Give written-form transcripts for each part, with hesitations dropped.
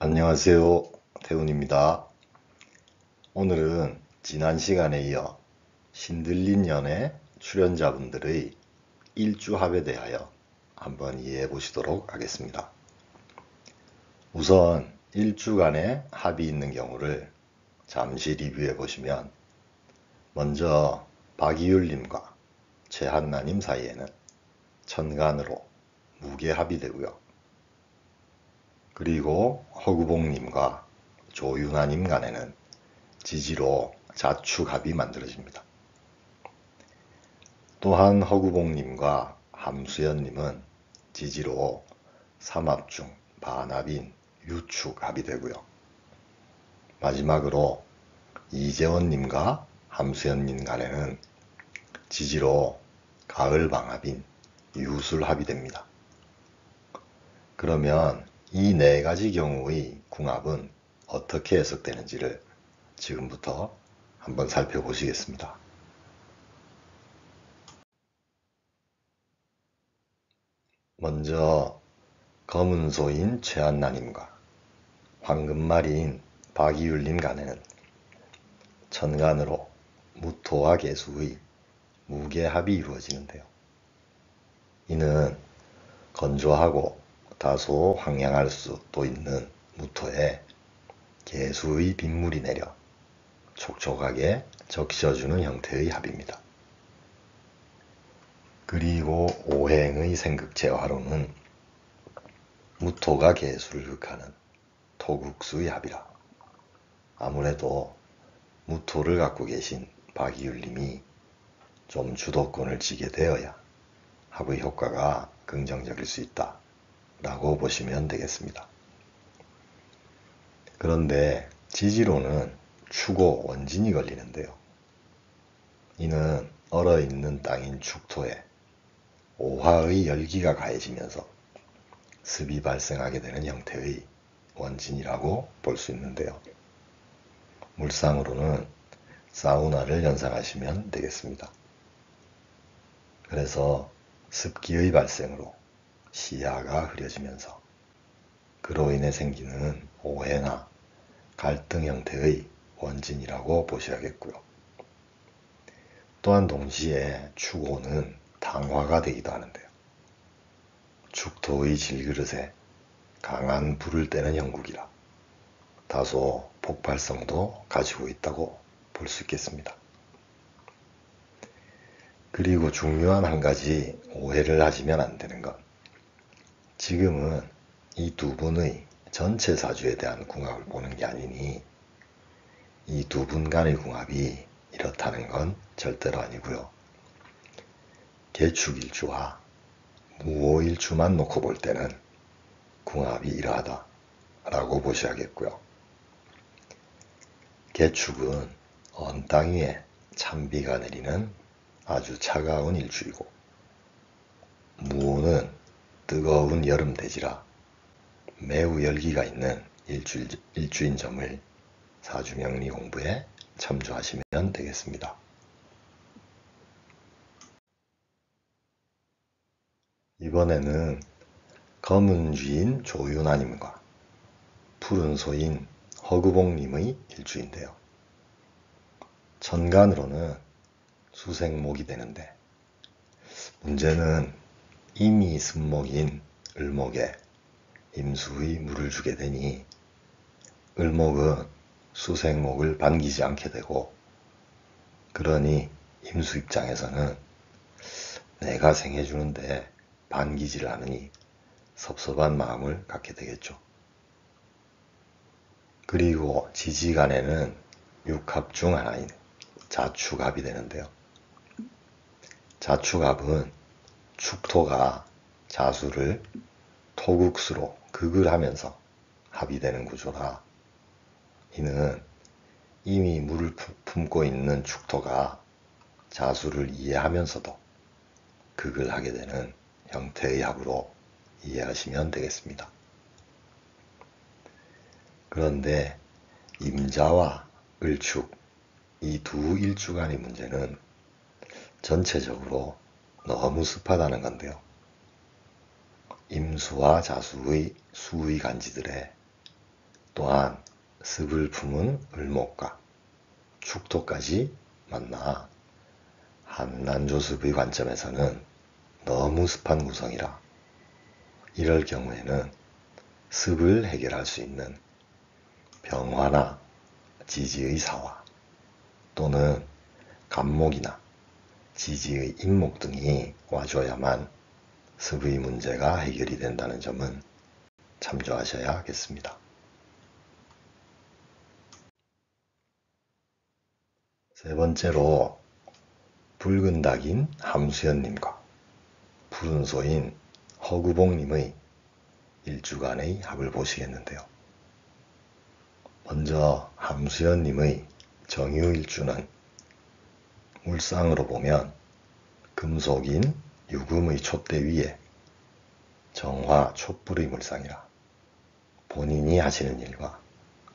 안녕하세요. 태훈입니다. 오늘은 지난 시간에 이어 신들린 연의 출연자분들의 일주합에 대하여 한번 이해해 보시도록 하겠습니다. 우선 일주간의 합이 있는 경우를 잠시 리뷰해 보시면, 먼저 박이율님과 최한나님 사이에는 천간으로 무게합이 되고요. 그리고 허구봉님과 조윤아님 간에는 지지로 자축합이 만들어집니다. 또한 허구봉님과 함수연님은 지지로 삼합 중 반합인 유축합이 되고요. 마지막으로 이재원님과 함수연님 간에는 지지로 가을방합인 유술합이 됩니다. 그러면 이 네 가지 경우의 궁합은 어떻게 해석되는지를 지금부터 한번 살펴보시겠습니다. 먼저 검은소인 최한나님과 황금말이인 박이율님 간에는 천간으로 무토와 계수의 무게합이 이루어지는데요. 이는 건조하고 다소 황량할 수도 있는 무토에 계수의 빗물이 내려 촉촉하게 적셔주는 형태의 합입니다. 그리고 오행의 생극체화로는 무토가 계수를 극하는 토국수의 합이라 아무래도 무토를 갖고 계신 박이율님이 좀 주도권을 쥐게 되어야 합의 효과가 긍정적일 수 있다 라고 보시면 되겠습니다. 그런데 지지로는 축오 원진이 걸리는데요. 이는 얼어있는 땅인 축토에 오화의 열기가 가해지면서 습이 발생하게 되는 형태의 원진이라고 볼 수 있는데요. 물상으로는 사우나를 연상하시면 되겠습니다. 그래서 습기의 발생으로 시야가 흐려지면서 그로 인해 생기는 오해나 갈등 형태의 원진이라고 보셔야겠고요. 또한 동시에 축오는 당화가 되기도 하는데요. 축토의 질그릇에 강한 불을 떼는 형국이라 다소 폭발성도 가지고 있다고 볼 수 있겠습니다. 그리고 중요한 한 가지 오해를 하시면 안 되는 건, 지금은 이 두 분의 전체 사주에 대한 궁합을 보는 게 아니니 이 두 분 간의 궁합이 이렇다는 건 절대로 아니고요. 개축일주와 무오일주만 놓고 볼 때는 궁합이 이러하다 라고 보셔야겠고요. 개축은 언 땅 위에 찬비가 내리는 아주 차가운 일주이고, 무오는 뜨거운 여름 대지라 매우 열기가 있는 일주인 점을 사주명리 공부에 참조하시면 되겠습니다. 이번에는 검은 쥐인 조윤아님과 푸른 소인 허구봉님의 일주인데요. 천간으로는 수생목이 되는데, 문제는 이미 습목인 을목에 임수의 물을 주게 되니 을목은 수생목을 반기지 않게 되고, 그러니 임수 입장에서는 내가 생해주는데 반기지를 않으니 섭섭한 마음을 갖게 되겠죠. 그리고 지지간에는 육합 중 하나인 자축합이 되는데요. 자축합은 축토가 자수를 토국수로 극을 하면서 합이 되는 구조라, 이는 이미 물을 품고 있는 축토가 자수를 이해하면서도 극을 하게 되는 형태의 합으로 이해하시면 되겠습니다. 그런데 임자와 을축, 이 두 일주 간의 문제는 전체적으로 너무 습하다는 건데요. 임수와 자수의 수의 간지들에 또한 습을 품은 을목과 축토까지 만나 한난조습의 관점에서는 너무 습한 구성이라 이럴 경우에는 습을 해결할 수 있는 병화나 지지의 사화 또는 간목이나 지지의 인목 등이 와줘야만 습의 문제가 해결이 된다는 점은 참조하셔야 하겠습니다. 세 번째로 붉은 닭인 함수연님과 푸른 소인 허구봉님의 일주간의 합을 보시겠는데요. 먼저 함수연님의 정유일주는 물상으로 보면 금속인 유금의 촛대 위에 정화 촛불의 물상이라 본인이 하시는 일과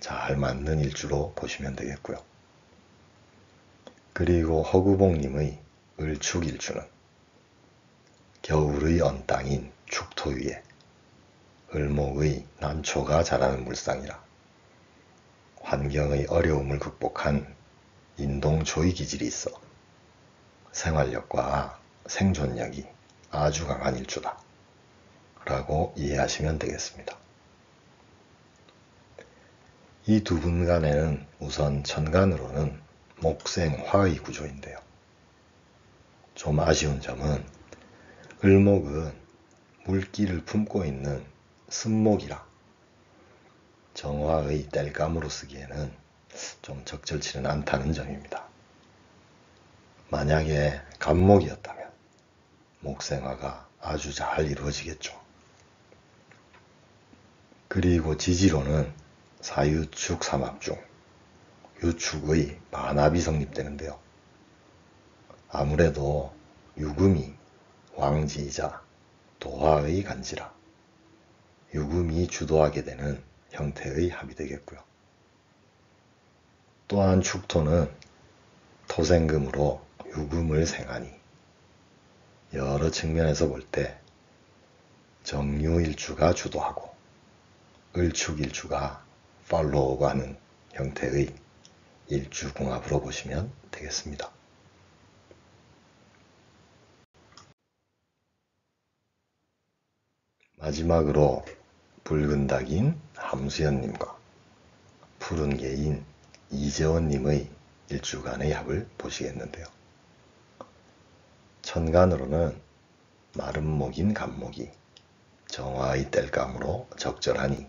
잘 맞는 일주로 보시면 되겠고요. 그리고 허구봉님의 을축일주는 겨울의 언땅인 축토 위에 을목의 난초가 자라는 물상이라 환경의 어려움을 극복한 인동초의 기질이 있어 생활력과 생존력이 아주 강한 일주다 라고 이해하시면 되겠습니다. 이 두 분 간에는 우선 천간으로는 목생화의 구조인데요. 좀 아쉬운 점은 을목은 물기를 품고 있는 습목이라 정화의 땔감으로 쓰기에는 좀 적절치는 않다는 점입니다. 만약에 간목이었다면 목생화가 아주 잘 이루어지겠죠. 그리고 지지로는 사유축 삼합 중 유축의 반합이 성립되는데요. 아무래도 유금이 왕지이자 도화의 간지라 유금이 주도하게 되는 형태의 합이 되겠고요. 또한 축토는 토생금으로 유금을 생하니 여러 측면에서 볼 때 정유일주가 주도하고 을축일주가 팔로우가 하는 형태의 일주궁합으로 보시면 되겠습니다. 마지막으로 붉은 닭인 함수연님과 푸른 개인 이재원님의 일주간의 합을 보시겠는데요. 천간으로는 마른 목인 간목이 정화의 땔감으로 적절하니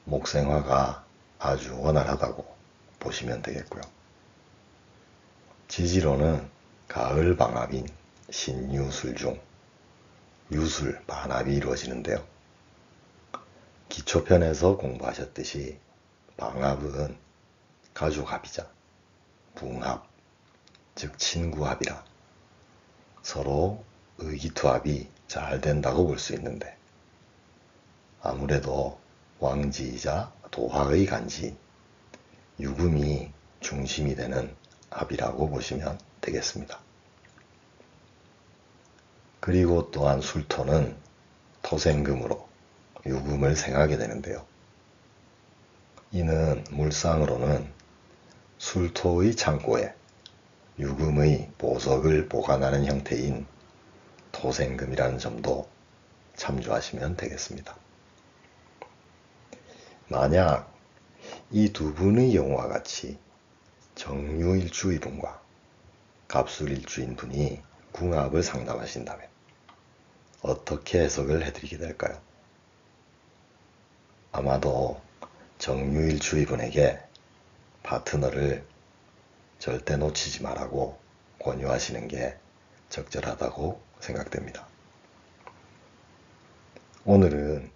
목생화가 아주 원활하다고 보시면 되겠고요. 지지로는 가을 방합인 신유술 중 유술 반합이 이루어지는데요. 기초편에서 공부하셨듯이 방합은 가족합이자 붕합, 즉 친구합이라 서로 의기투합이 잘 된다고 볼 수 있는데 아무래도 왕지이자 도화의 간지인 유금이 중심이 되는 합이라고 보시면 되겠습니다. 그리고 또한 술토는 토생금으로 유금을 생하게 되는데요. 이는 물상으로는 술토의 창고에 유금의 보석을 보관하는 형태인 토생금이라는 점도 참조하시면 되겠습니다. 만약 이 두 분의 경우와 같이 정유일주의 분과 갑술일주인 분이 궁합을 상담하신다면 어떻게 해석을 해드리게 될까요? 아마도 정유일주의 분에게 파트너를 절대 놓치지 말라고 권유하시는 게 적절하다고 생각됩니다. 오늘은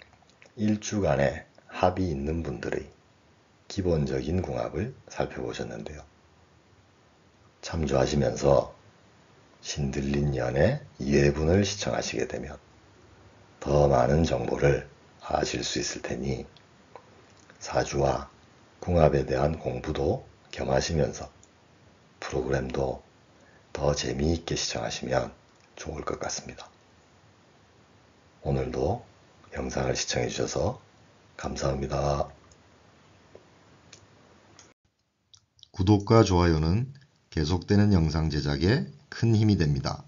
일주간에 합이 있는 분들의 기본적인 궁합을 살펴보셨는데요. 참조하시면서 신들린 연의 2회분을 시청하시게 되면 더 많은 정보를 아실 수 있을 테니 사주와 궁합에 대한 공부도 겸하시면서 프로그램도 더 재미있게 시청하시면 좋을 것 같습니다. 오늘도 영상을 시청해 주셔서 감사합니다. 구독과 좋아요는 계속되는 영상 제작에 큰 힘이 됩니다.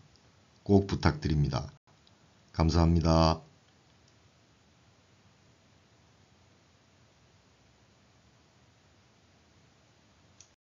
꼭 부탁드립니다. 감사합니다.